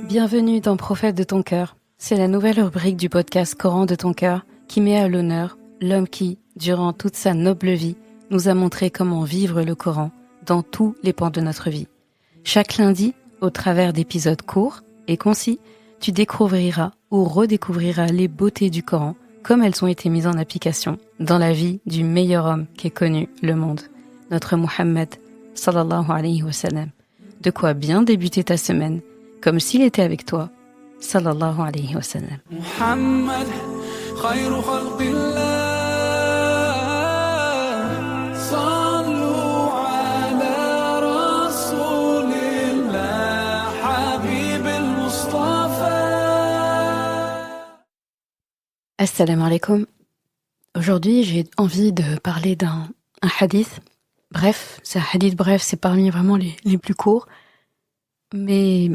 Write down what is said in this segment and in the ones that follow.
Bienvenue dans Prophète de ton cœur. C'est la nouvelle rubrique du podcast Coran de ton cœur qui met à l'honneur l'homme qui, durant toute sa noble vie, nous a montré comment vivre le Coran dans tous les pans de notre vie. Chaque lundi, au travers d'épisodes courts et concis, tu découvriras ou redécouvriras les beautés du Coran comme elles ont été mises en application dans la vie du meilleur homme qu'ait connu le monde, notre Muhammad sallallahu alayhi wa sallam. De quoi bien débuter ta semaine, comme s'il était avec toi, sallallahu alayhi wa sallam. Muhammad, khayru khalqillah, sallu ala rasulillah, habib al-Mustafa. Assalamu alaikum. Aujourd'hui, j'ai envie de parler d'un hadith. Bref, c'est un hadith bref, c'est parmi vraiment les plus courts, mais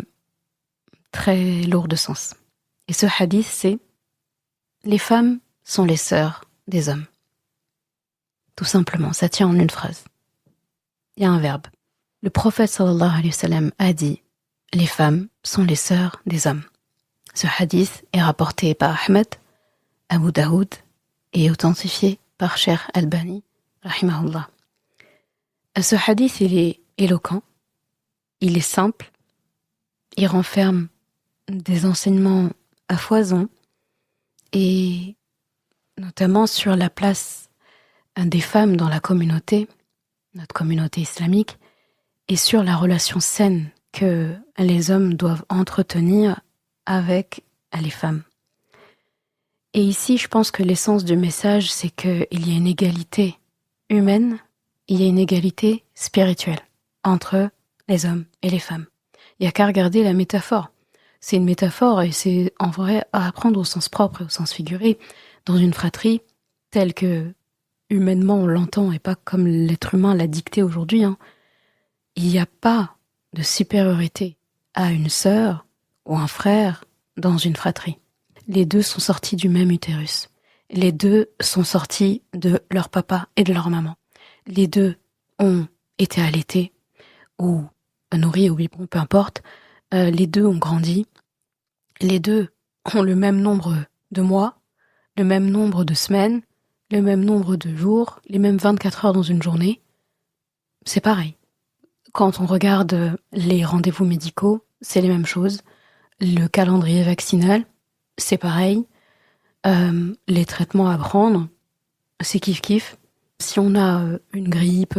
très lourd de sens. Et ce hadith, c'est « Les femmes sont les sœurs des hommes ». Tout simplement, ça tient en une phrase. Il y a un verbe. Le prophète sallallahu alayhi wa sallam a dit « Les femmes sont les sœurs des hommes ». Ce hadith est rapporté par Ahmed, Abu Daoud et authentifié par Cheikh Albani, rahimahullah. Ce hadith, il est éloquent, il est simple, il renferme des enseignements à foison et notamment sur la place des femmes dans la communauté, notre communauté islamique, et sur la relation saine que les hommes doivent entretenir avec les femmes. Et ici, je pense que l'essence du message, c'est qu'il y a une égalité humaine, il y a une égalité spirituelle entre les hommes et les femmes. Il n'y a qu'à regarder la métaphore. C'est une métaphore et c'est en vrai à apprendre au sens propre et au sens figuré. Dans une fratrie, telle que humainement on l'entend et pas comme l'être humain l'a dicté aujourd'hui, il n'y a pas de supériorité à une sœur ou un frère dans une fratrie. Les deux sont sortis du même utérus. Les deux sont sortis de leur papa et de leur maman. Les deux ont été allaités ou nourris ou biberons, peu importe. Les deux ont grandi. Les deux ont le même nombre de mois, le même nombre de semaines, le même nombre de jours, les mêmes 24 heures dans une journée. C'est pareil. Quand on regarde les rendez-vous médicaux, c'est les mêmes choses. Le calendrier vaccinal, c'est pareil. Les traitements à prendre, c'est kiff-kiff. Si on a une grippe,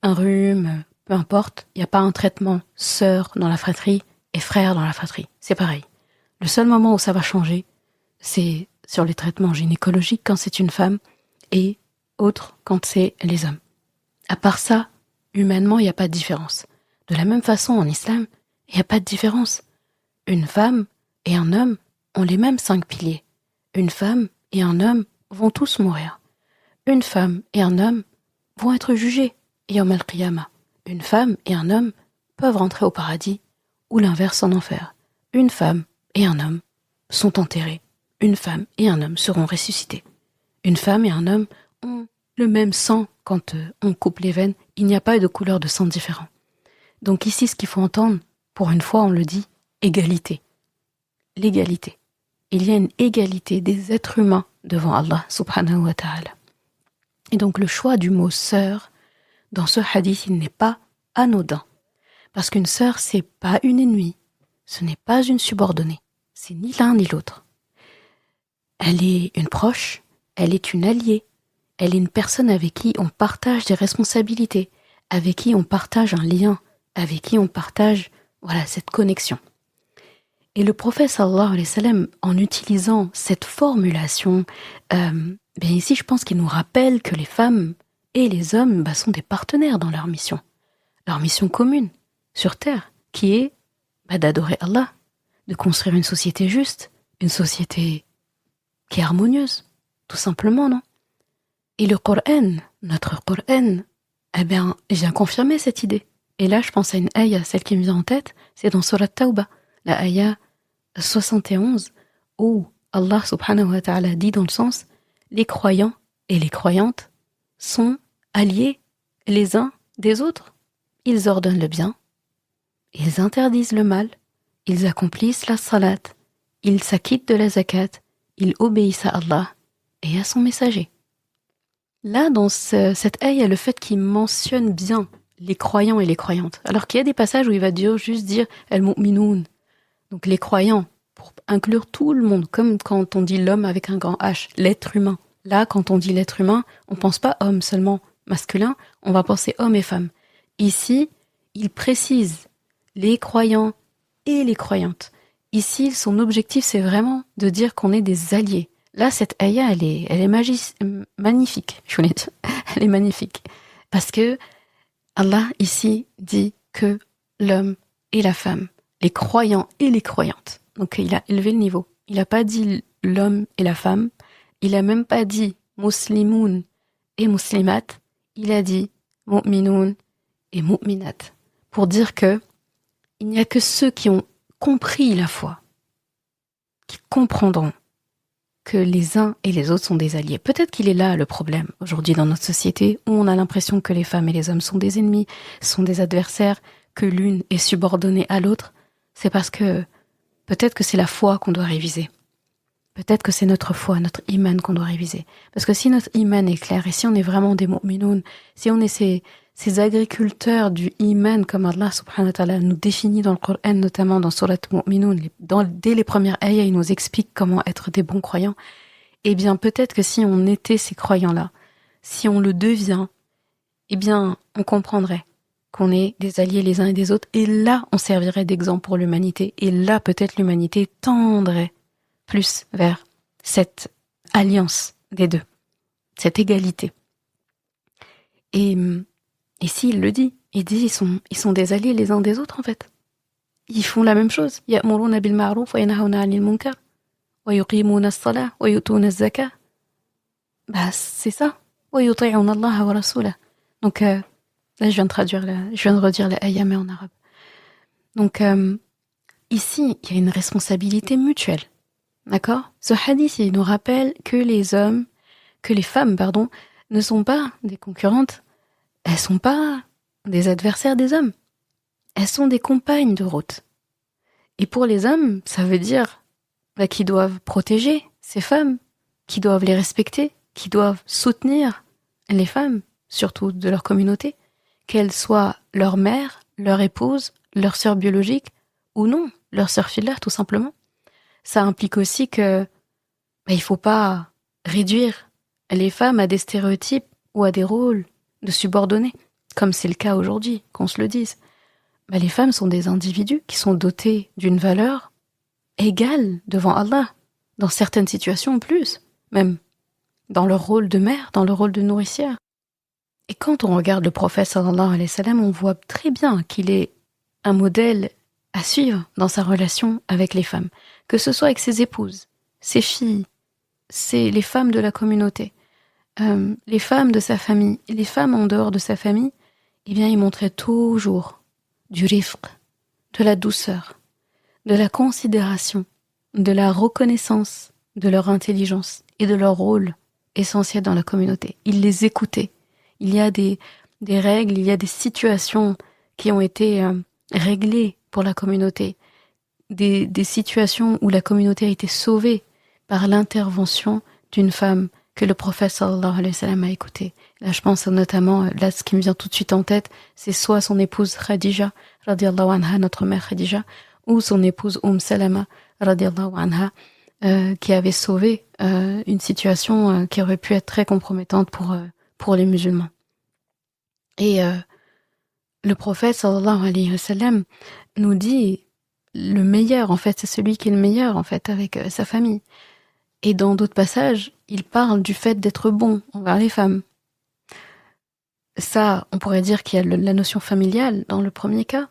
un rhume, peu importe, il n'y a pas un traitement sœur dans la fratrie et frère dans la fratrie. C'est pareil. Le seul moment où ça va changer, c'est sur les traitements gynécologiques quand c'est une femme et autres quand c'est les hommes. À part ça, humainement, il n'y a pas de différence. De la même façon, en islam, il n'y a pas de différence. Une femme et un homme ont les mêmes 5 piliers. Une femme et un homme vont tous mourir. Une femme et un homme vont être jugés, yawm al-qiyamah. Une femme et un homme peuvent rentrer au paradis ou l'inverse en enfer. Une femme et un homme sont enterrés. Une femme et un homme seront ressuscités. Une femme et un homme ont le même sang quand on coupe les veines. Il n'y a pas de couleur de sang différent. Donc ici, ce qu'il faut entendre, pour une fois, on le dit, égalité. L'égalité. Il y a une égalité des êtres humains devant Allah subhanahu wa ta'ala. Et donc le choix du mot sœur dans ce hadith, il n'est pas anodin. Parce qu'une sœur, c'est pas une ennemie, ce n'est pas une subordonnée, c'est ni l'un ni l'autre. Elle est une proche, elle est une alliée, elle est une personne avec qui on partage des responsabilités, avec qui on partage un lien, avec qui on partage cette connexion. Et le prophète sallallahu alayhi wa sallam, en utilisant cette formulation, ici je pense qu'il nous rappelle que les femmes et les hommes sont des partenaires dans leur mission commune sur terre, qui est d'adorer Allah, de construire une société juste, une société qui est harmonieuse, tout simplement, non? Et le Coran, notre Coran, vient confirmer cette idée. Et là, je pense à une ayah, celle qui me vient en tête, c'est dans Surat Tawbah, la ayah 71, où Allah subhanahu wa ta'ala dit dans le sens « Les croyants et les croyantes sont alliés les uns des autres. Ils ordonnent le bien ils interdisent le mal, ils accomplissent la salat, ils s'acquittent de la zakat, ils obéissent à Allah et à son messager. Là, dans cette ayah, le fait qu'il mentionne bien les croyants et les croyantes, alors qu'il y a des passages où il va juste dire « al-mu'minoun », donc les croyants, pour inclure tout le monde, comme quand on dit l'homme avec un grand H, l'être humain. Là, quand on dit l'être humain, on pense pas homme seulement masculin, on va penser homme et femme. Ici, il précise les croyants et les croyantes. Ici, son objectif, c'est vraiment de dire qu'on est des alliés. Là, cette ayah, elle est magnifique, je voulais dire. Elle est magnifique. Parce que Allah, ici, dit que l'homme et la femme, les croyants et les croyantes. Donc, il a élevé le niveau. Il n'a pas dit l'homme et la femme. Il n'a même pas dit muslimoun et muslimat. Il a dit mu'minoun et mu'minat. Pour dire que il n'y a que ceux qui ont compris la foi, qui comprendront que les uns et les autres sont des alliés. Peut-être qu'il est là le problème aujourd'hui dans notre société où on a l'impression que les femmes et les hommes sont des ennemis, sont des adversaires, que l'une est subordonnée à l'autre. C'est parce que peut-être que c'est la foi qu'on doit réviser. Peut-être que c'est notre foi, notre iman qu'on doit réviser. Parce que si notre iman est clair et si on est vraiment des mu'minoun, si on est ces agriculteurs du iman comme Allah subhanahu wa ta'ala nous définit dans le Coran, notamment dans Surat Mu'minoun, dès les premières ayahs, il nous explique comment être des bons croyants. Eh bien, peut-être que si on était ces croyants-là, si on le devient, eh bien, on comprendrait qu'on est des alliés les uns et des autres. Et là, on servirait d'exemple pour l'humanité. Et là, peut-être l'humanité tendrait plus vers cette alliance des deux, cette égalité. Et s'il le dit, il dit ils sont des alliés les uns des autres en fait. Ils font la même chose. Ya'muruna bil ma'ruf wa yanhauna 'anil munkar wa yuqimuna as-salah wa yu'tuna az-zakah. Bah c'est ça. Wa yuti'una Allah wa rasulahu. Donc là je viens de redire la ayah mais en arabe. Donc ici, il y a une responsabilité mutuelle. D'accord ? Ce hadith, il nous rappelle que les femmes, ne sont pas des concurrentes, elles sont pas des adversaires des hommes. Elles sont des compagnes de route. Et pour les hommes, ça veut dire qu'ils doivent protéger ces femmes, qu'ils doivent les respecter, qu'ils doivent soutenir les femmes, surtout de leur communauté, qu'elles soient leur mère, leur épouse, leur sœur biologique, ou non, leur sœur filaire, tout simplement. Ça implique aussi que il faut pas réduire les femmes à des stéréotypes ou à des rôles de subordonnés, comme c'est le cas aujourd'hui, qu'on se le dise. Les femmes sont des individus qui sont dotés d'une valeur égale devant Allah, dans certaines situations plus, même dans leur rôle de mère, dans leur rôle de nourricière. Et quand on regarde le prophète sallallahu alayhi wa sallam, on voit très bien qu'il est un modèle à suivre dans sa relation avec les femmes, que ce soit avec ses épouses, ses filles, c'est les femmes de la communauté, les femmes de sa famille, les femmes en dehors de sa famille, eh bien il montrait toujours du rifq, de la douceur, de la considération, de la reconnaissance de leur intelligence et de leur rôle essentiel dans la communauté. Il les écoutait. Il y a des règles, il y a des situations qui ont été réglées pour la communauté, des situations où la communauté a été sauvée par l'intervention d'une femme que le prophète sallallahu alayhi wa sallam a écoutée. Là, je pense notamment, là, ce qui me vient tout de suite en tête, c'est soit son épouse Khadija, radiyallahu anha, notre mère Khadija, ou son épouse Salama, radiyallahu anha, qui avait sauvé une situation qui aurait pu être très compromettante pour les musulmans. Et le prophète sallallahu alayhi wa sallam nous dit le meilleur, en fait, c'est celui qui est le meilleur, en fait, avec sa famille. Et dans d'autres passages, il parle du fait d'être bon envers les femmes. Ça, on pourrait dire qu'il y a la notion familiale dans le premier cas,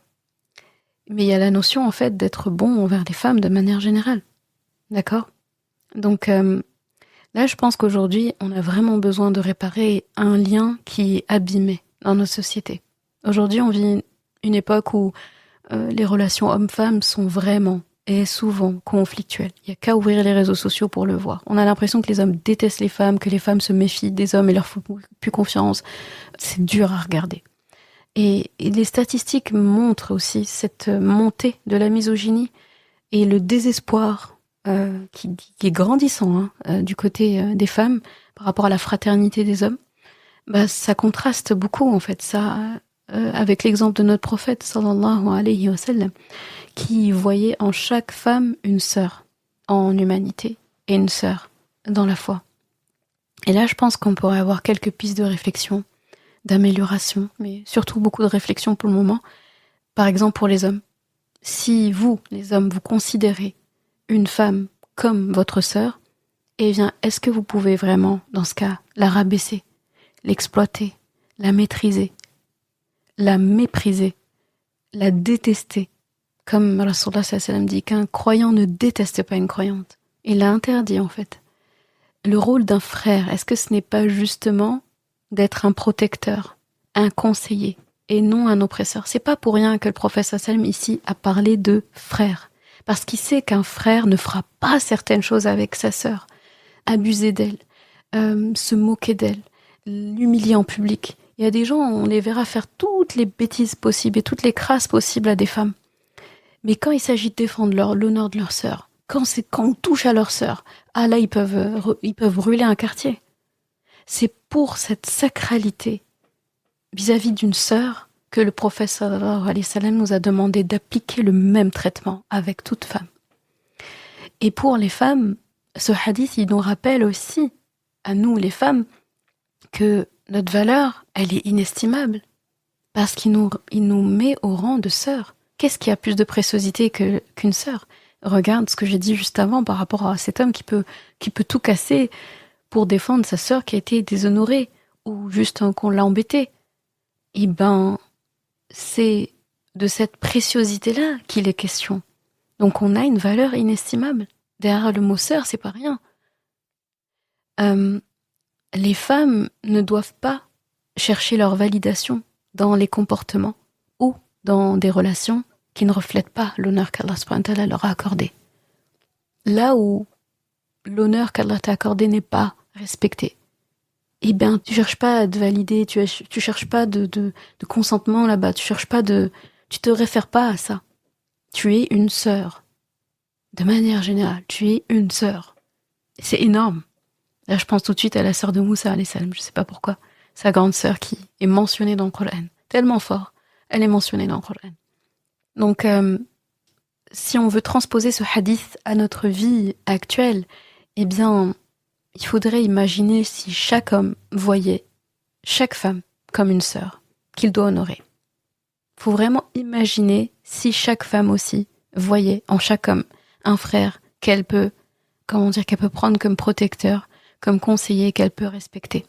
mais il y a la notion, en fait, d'être bon envers les femmes de manière générale. D'accord ? Donc, là, je pense qu'aujourd'hui, on a vraiment besoin de réparer un lien qui est abîmé dans nos sociétés. Aujourd'hui, on vit une époque où les relations hommes-femmes sont vraiment et souvent conflictuelles. Il n'y a qu'à ouvrir les réseaux sociaux pour le voir. On a l'impression que les hommes détestent les femmes, que les femmes se méfient des hommes et leur font plus confiance. C'est dur à regarder. Et les statistiques montrent aussi cette montée de la misogynie et le désespoir qui est grandissant du côté des femmes par rapport à la fraternité des hommes. Bah, ça contraste beaucoup, en fait, ça, avec l'exemple de notre prophète, sallallahu alayhi wa sallam, qui voyait en chaque femme une sœur en humanité et une sœur dans la foi. Et là, je pense qu'on pourrait avoir quelques pistes de réflexion, d'amélioration, mais surtout beaucoup de réflexion pour le moment. Par exemple, pour les hommes. Si vous, les hommes, vous considérez une femme comme votre sœur, eh bien, est-ce que vous pouvez vraiment, dans ce cas, la rabaisser, l'exploiter, la maîtriser, la mépriser, la détester, comme Rasulullah sallallahu alayhi wa sallam dit qu'un croyant ne déteste pas une croyante. Il l'a interdit, en fait. Le rôle d'un frère, est-ce que ce n'est pas justement d'être un protecteur, un conseiller, et non un oppresseur? C'est pas pour rien que le prophète sallallahu alayhi wa sallam ici a parlé de frère, parce qu'il sait qu'un frère ne fera pas certaines choses avec sa sœur, abuser d'elle, se moquer d'elle, l'humilier en public. Il y a des gens, on les verra faire toutes les bêtises possibles et toutes les crasses possibles à des femmes. Mais quand il s'agit de défendre l'honneur de leur sœur, quand on touche à leur sœur, ah là, ils peuvent brûler un quartier. C'est pour cette sacralité vis-à-vis d'une sœur que le prophète sallallahu alayhi wa sallam nous a demandé d'appliquer le même traitement avec toute femme. Et pour les femmes, ce hadith, il nous rappelle aussi, à nous les femmes, que notre valeur, elle est inestimable, parce qu'il nous met au rang de sœur. Qu'est-ce qui a plus de préciosité qu'une sœur? Regarde ce que j'ai dit juste avant par rapport à cet homme qui peut tout casser pour défendre sa sœur qui a été déshonorée, ou juste qu'on l'a embêtée. Eh ben, c'est de cette préciosité-là qu'il est question. Donc on a une valeur inestimable. Derrière le mot sœur, c'est pas rien. Les femmes ne doivent pas chercher leur validation dans les comportements ou dans des relations qui ne reflètent pas l'honneur qu'Allah subhanahu wa ta'ala leur a accordé. Là où l'honneur qu'Allah t'a accordé n'est pas respecté, eh bien, tu cherches pas à te valider, tu cherches pas de consentement là-bas, tu te réfères pas à ça. Tu es une sœur. De manière générale, tu es une sœur. Et c'est énorme. Là, je pense tout de suite à la sœur de Moussa alayhi salam, je sais pas pourquoi. Sa grande sœur qui est mentionnée dans le Coran. Tellement fort, elle est mentionnée dans le Coran. Donc, si on veut transposer ce hadith à notre vie actuelle, eh bien, il faudrait imaginer si chaque homme voyait chaque femme comme une sœur qu'il doit honorer. Il faut vraiment imaginer si chaque femme aussi voyait en chaque homme un frère qu'elle peut prendre comme protecteur, comme conseiller, qu'elle peut respecter.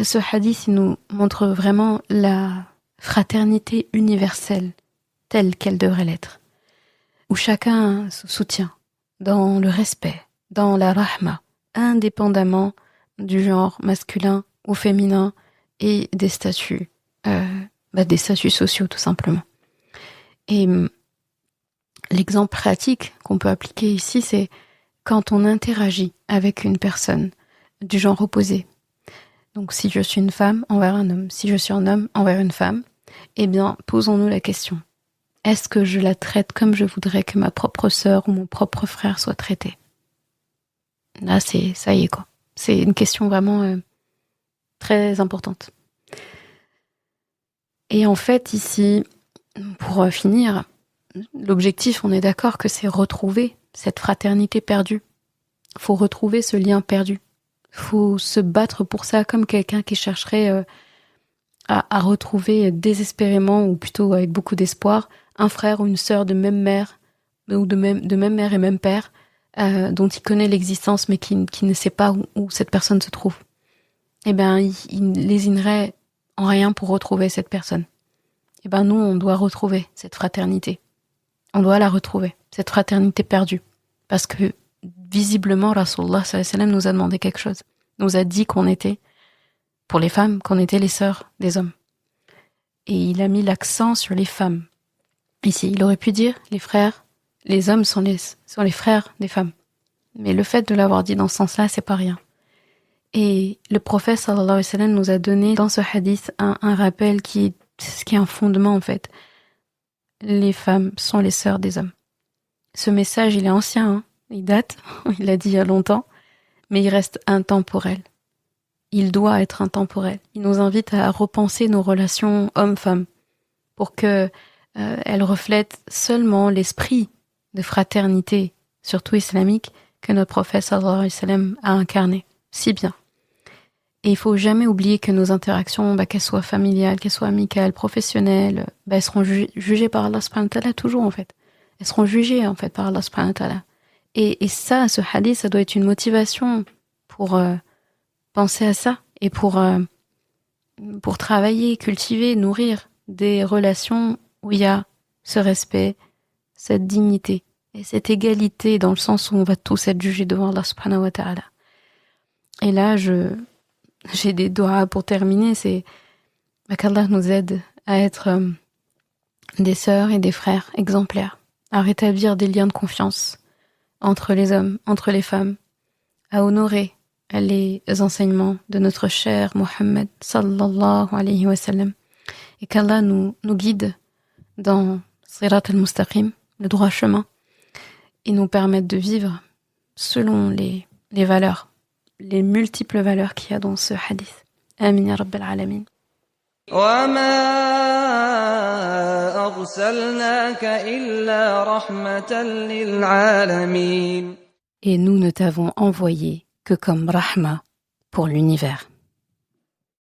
Ce hadith, il nous montre vraiment la fraternité universelle telle qu'elle devrait l'être, où chacun se soutient dans le respect, dans la rahma, indépendamment du genre masculin ou féminin et des statuts sociaux tout simplement. Et l'exemple pratique qu'on peut appliquer ici, c'est quand on interagit avec une personne du genre opposé. Donc si je suis une femme envers un homme, si je suis un homme envers une femme, eh bien posons-nous la question. Est-ce que je la traite comme je voudrais que ma propre sœur ou mon propre frère soit traité? Là, ça y est quoi. C'est une question vraiment très importante. Et en fait, ici, pour finir, l'objectif, on est d'accord que c'est retrouver cette fraternité perdue. Il faut retrouver ce lien perdu. Il faut se battre pour ça comme quelqu'un qui chercherait à retrouver désespérément, ou plutôt avec beaucoup d'espoir, un frère ou une sœur de même mère, ou de même mère et même père, dont il connaît l'existence mais qui ne sait pas où cette personne se trouve. Eh bien, il lésinerait en rien pour retrouver cette personne. Eh bien, nous, on doit retrouver cette fraternité. On doit la retrouver, cette fraternité perdue. Parce que, visiblement, Rasulullah sallallahu alayhi wa sallam nous a demandé quelque chose. Nous a dit qu'on était, pour les femmes, qu'on était les sœurs des hommes. Et il a mis l'accent sur les femmes. Ici, il aurait pu dire les frères, les hommes sont les frères des femmes. Mais le fait de l'avoir dit dans ce sens-là, c'est pas rien. Et le prophète sallallahu alayhi wa sallam nous a donné dans ce hadith un rappel qui est un fondement en fait. Les femmes sont les sœurs des hommes. Ce message, il est ancien, hein, il date, il l'a dit il y a longtemps, mais il reste intemporel. Il doit être intemporel. Il nous invite à repenser nos relations hommes-femmes pour que elles reflètent seulement l'esprit de fraternité, surtout islamique, que notre prophète sallallahu alayhi wa sallam a incarné si bien. Et il faut jamais oublier que nos interactions, qu'elles soient familiales, qu'elles soient amicales, professionnelles, elles seront jugées par Allah subhanahu wa ta'ala toujours en fait. Elles seront jugées en fait par Allah subhanahu wa ta'ala. Et ça, ce hadith, ça doit être une motivation pour penser à ça et pour travailler, cultiver, nourrir des relations où il y a ce respect, cette dignité et cette égalité dans le sens où on va tous être jugés devant Allah subhanahu wa ta'ala. Et là, j'ai des doigts pour terminer, c'est qu'Allah nous aide à être des sœurs et des frères exemplaires, à rétablir des liens de confiance entre les hommes, entre les femmes, à honorer les enseignements de notre cher Mohammed sallallahu alayhi wa sallam, et qu'Allah nous guide dans Sirat al-Mustaqim, le droit chemin, et nous permette de vivre selon les valeurs, les multiples valeurs qu'il y a dans ce hadith. Amin ya Rabbal Alamin. وَمَا أَرْسَلْنَاكَ إِلَّا رَحْمَةً لِلْعَالَمِينَ. Et nous ne t'avons envoyé que comme rahma pour l'univers.